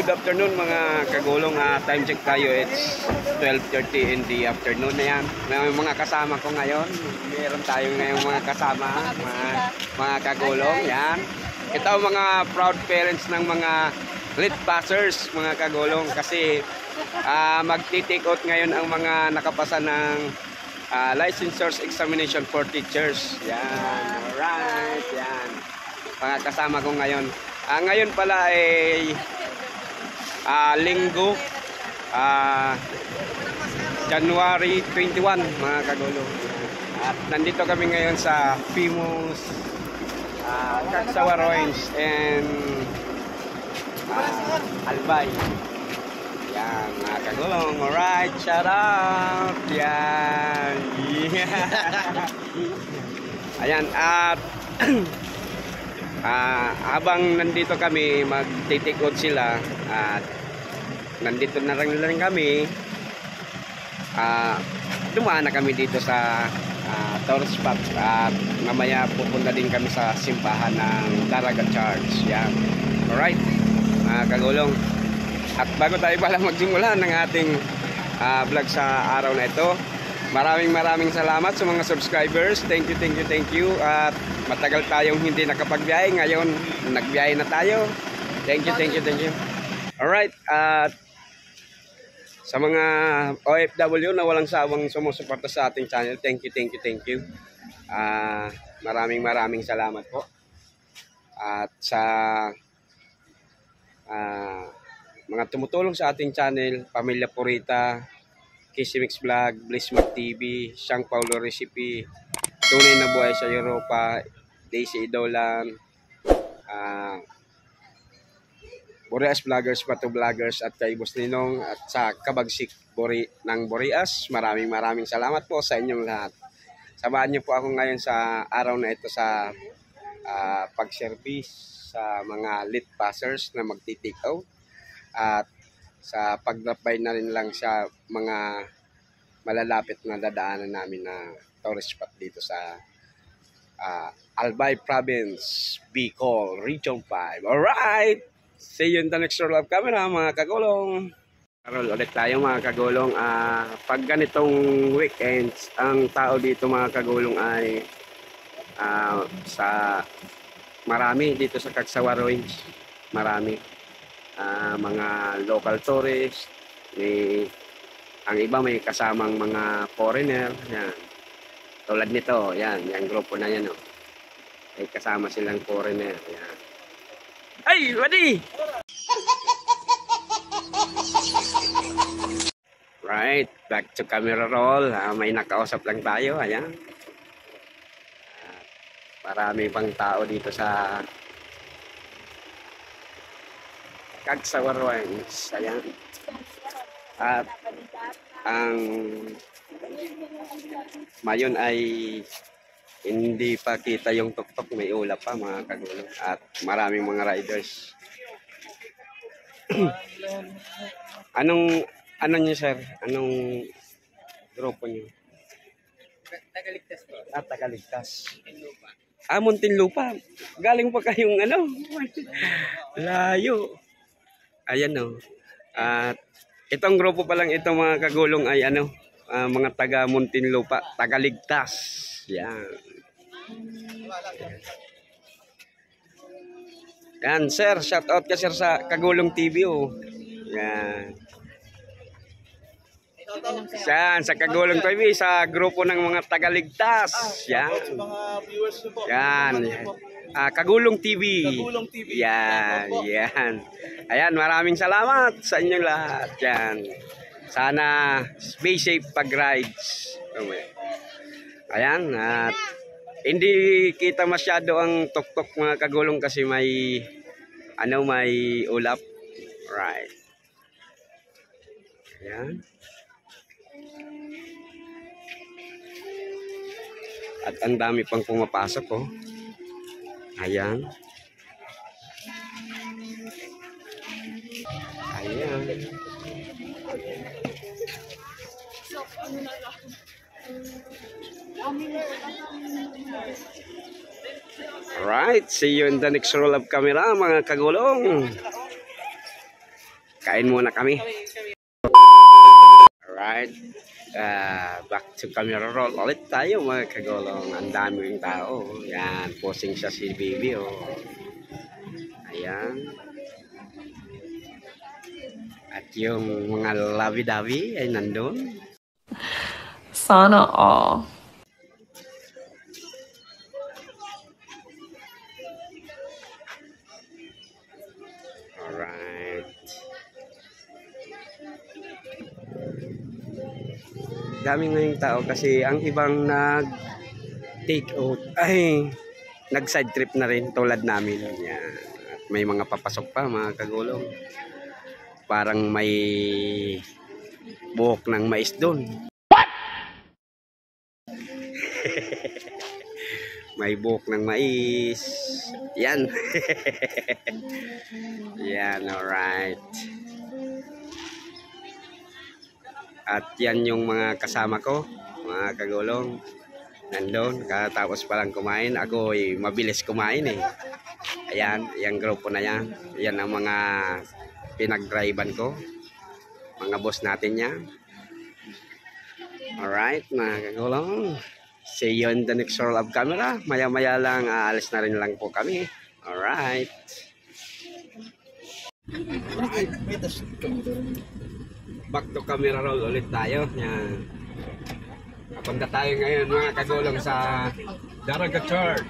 good afternoon mga kagulong. Time check tayo, it's 12:30 in the afternoon na yan. May mga kasama ko ngayon. Meron tayo ngayong mga kasama, mga kagulong. Yan. Ito ang mga proud parents ng mga lit passers, mga kagulong. Kasi magti-take out ngayon ang mga nakapasa ng licensures examination for teachers. Yan. Alright. Yan. Mga kasama ko ngayon. Ngayon pala ay linggo, January 21 mga kagulong. At nandito kami ngayon sa famous Cagsawa Ruins and Albay. Yan mga kagulong. Alright, shout out. Yan. Yeah. Ayan, at habang nandito kami, mag-take out sila at nandito na rin kami, dumaan na kami dito sa tourist spot at mamaya pupunta din kami sa simbahan ng Daraga Church. Yan. Alright, kagulong. At bago tayo pala magsimula ng ating vlog sa araw na ito, maraming salamat sa mga subscribers. Thank you. At matagal tayong hindi nakapagbiyahe. Ngayon, nagbiyahe na tayo. Thank you. Alright. At sa mga OFW na walang sawang sumusuporta sa ating channel, thank you. Maraming salamat po. At sa mga tumutulong sa ating channel, Pamilya Purita, Kisimix Vlog, Blissmark TV, Siyang Paulo Recipe, Tunay na Buhay sa Europa, Daisy Idolan, Boreas Vloggers, Pato Vloggers at kay Boss Ninong at sa Kabagsik ng Boreas. Maraming salamat po sa inyong lahat. Samahan niyo po ako ngayon sa araw na ito sa pag-service sa mga lit passers na magti-take out at sa pag-drop by na rin lang sa mga malalapit na dadaanan namin na tourist spot dito sa Albay Province, Bicol, Region 5. Alright! See you in the next roll of camera mga kagulong. Roll ulit tayo mga kagulong. Pag ganitong weekends, ang tao dito mga kagulong ay marami dito sa Cagsawa Ruins. Marami. Mga local tourists, ang iba may kasamang mga foreigner. Yan. Tulad nito, yung grupo na yan. May kasama silang foreigner. Yan. Ay, wadi! Right, back to camera roll. May nakausap lang tayo. Ayan. Marami pang tao dito sa Cagsawa Ruins. Ayan. At ang mayon ay hindi pa kita yung tuktok, may ulap pa mga kagulong at maraming mga riders. Ano niyo sir? Anong grupo niyo? Tagaligtas po. Tagaligtas. Muntinlupa. Galing pa kayong layo. Ayan At itong grupo pa lang ito mga kagulong ay mga taga Muntinlupa, Tagaligtas. Yan. Yan sir, shout out ka sir sa Kagulong TV Yan. Yan sa Kagulong TV sa grupo ng mga Tagaligtas. Yan. Yan. Kagulong TV. Yan. Ayan, maraming salamat sa inyong lahat. Yan. Sana be safe pag rides. Ayan, at hindi kita masyado ang tuktok mga kagulong kasi may ulap. Right. Ayan. At ang dami pang pumapasok Ayan. Alright, see you in the next roll of camera mga kagulong. Kain muna kami. Alright. Back to camera roll ulit tayo mga kagulong. Ang daming tao. Yan, posing siya si baby. Oh. Ayan. At yung mga labi-dabi ay nandun. Sana all. Alright. Dami ngayong tao kasi ang ibang take out ay nag side trip na rin tulad namin. Yan. At may mga papasok pa mga kagulong. Parang may buhok ng mais doon. May buhok ng mais. Yan. Yan, alright. At yan yung mga kasama ko, mga kagulong. Nandun, katapos palang kumain. Ako ay mabilis kumain eh. Ayan, yung grupo na yan. Yan ang mga pinag-drivean ko. Mga boss natin yan. Alright, mga kagulong. See you in the next roll of camera. Maya-maya lang, aalis na rin lang po kami. Alright. Back to camera roll ulit tayo. Yan. Papunta tayo ngayon mga kagulong sa Daraga Church.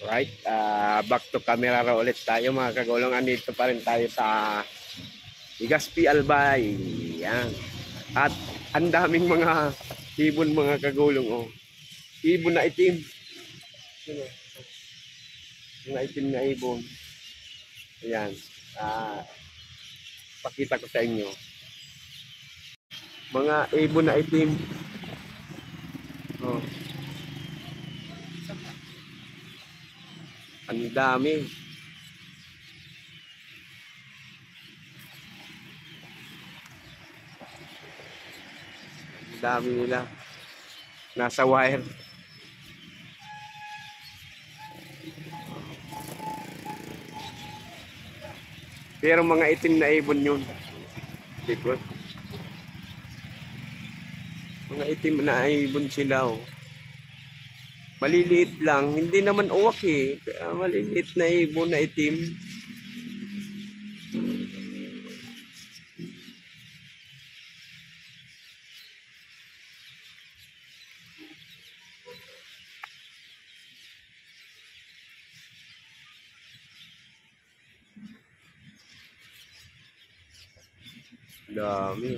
Right, back to camera raw ulit tayo mga kagulong. Andito pa rin tayo sa Legazpi Albay. Yan. At ang daming mga ibon mga kagulong. Oh. Ibon na itim. Mga itim na ibon. Ayan. Pakita ko sa inyo. Mga ibon na itim. Oh. Ang dami. Ang dami nila. Nasa wire. Pero mga itim na ibon yun. Diba? Mga itim na ibon sila. Oh. Maliliit lang, hindi naman uwak eh. Maliliit na ibon na itim. Dami.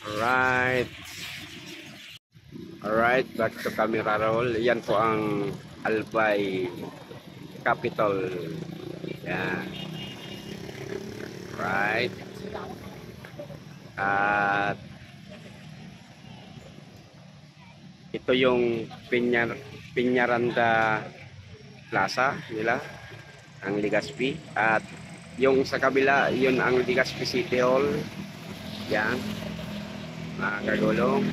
Alright. Alright, back to camera roll. Yan po ang Albay Capital. Yan. Right. At ito yung Piñaranda Plaza nila, ang Legazpi. At yung sa kabila, yun ang Legazpi City Hall. Yan. Mga kagulong.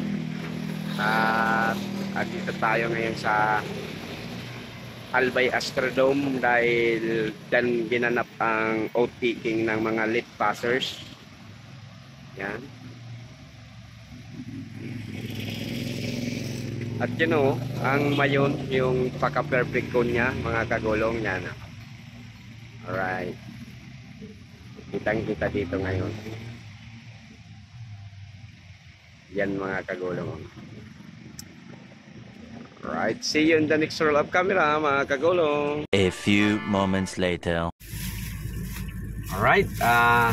At dito tayo ngayon sa Albay Astrodome dahil dyan ginanap ang outtaking ng mga lit passers. Yan. At yun o, ang mayon, yung paka-perfect cone niya, mga kagulong yan. Alright. Kitang-kita dito ngayon. Yan mga kagulong. Alright, see you in the next roll of camera mga kagulong. A few moments later. Alright,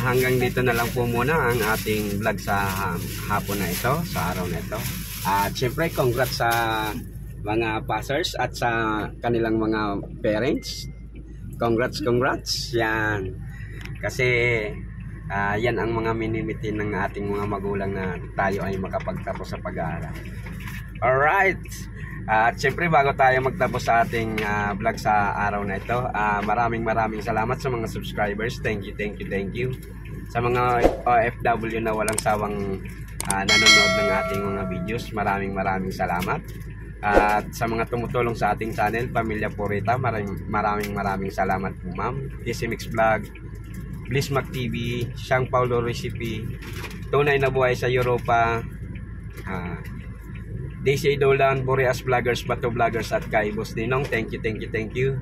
hanggang dito na lang po muna ang ating vlog sa hapon na ito, sa araw na ito. At syempre, congrats sa mga passers at sa kanilang mga parents. Congrats, yan. Kasi yan ang mga minimiti ng ating mga magulang na tayo ay makapagtapos sa pag-aaral. Alright. At syempre bago tayo magtapos sa ating vlog sa araw na ito, maraming salamat sa mga subscribers. Thank you. Sa mga OFW na walang sawang nanonood ng ating mga videos, maraming salamat. At sa mga tumutulong sa ating channel, Pamilya Purita, maraming salamat po ma'am. TC Mix Vlog, Bliss Mac TV, Siyang Paulo Recipe, Tunay na Buhay sa Europa, DC Dolan, Boreas Vloggers, Bato Vloggers at kay Boss Ninong. Thank you.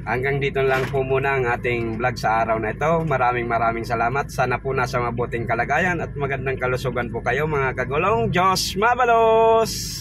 Hanggang dito lang po muna ang ating vlog sa araw na ito. Maraming salamat. Sana po nasa mabuting kalagayan at magandang kalusugan po kayo mga kagulong. Diyos mabalos!